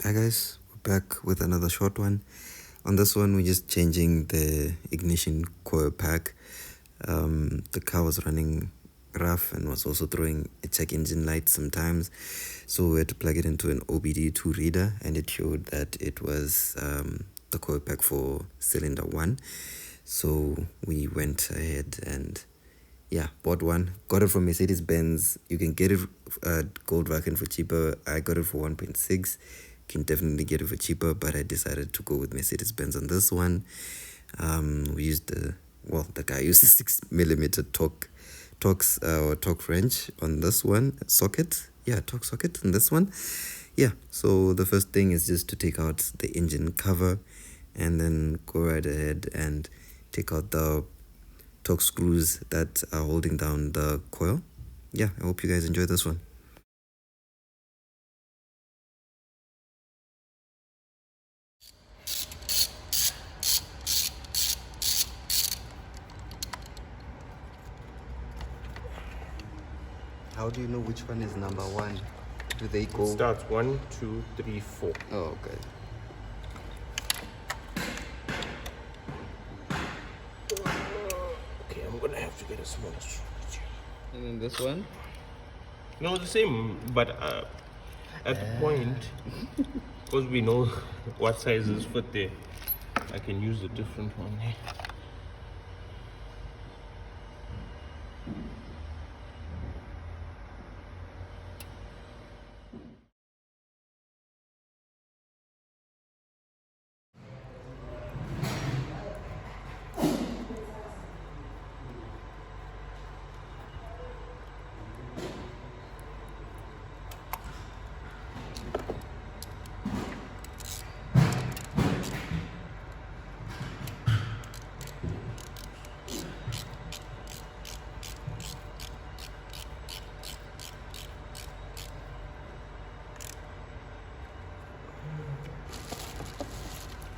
Hi guys, we're back with another short one. On this one, we're just changing the ignition coil pack. The car was running rough and was also throwing a check engine light sometimes, so we had to plug it into an OBD2 reader, and it showed that it was the coil pack for cylinder 1. So we went ahead and bought one. Got it from Mercedes-Benz. You can get it gold Wacken for cheaper. I got it for 1.6. Can definitely get it for cheaper, but I decided to go with Mercedes-Benz on this one. We used the guy used the 6mm Torx or Torx wrench on this one socket. Torx socket on this one. So the first thing is just to take out the engine cover, and then go right ahead and take out the Torx screws that are holding down the coil. I hope you guys enjoy this one. How do you know which one is number one? Do they go? It starts 1, 2, 3, 4. Oh, okay. Okay, I'm gonna have to get a smaller stretch. And then this one? No, the same, but at the point, because we know what sizes fit there, I can use a different one here.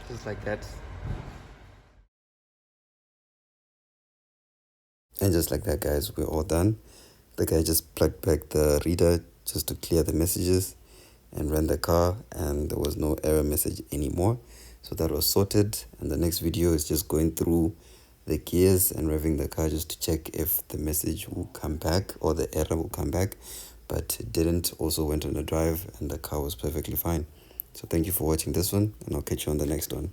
Just like that. And just like that, guys, we're all done. The guy just plugged back the reader just to clear the messages and ran the car, and there was no error message anymore. So that was sorted, and the next video is just going through the gears and revving the car just to check if the message will come back or the error will come back, but it didn't. Also went on a drive and the car was perfectly fine. So thank you for watching this one, and I'll catch you on the next one.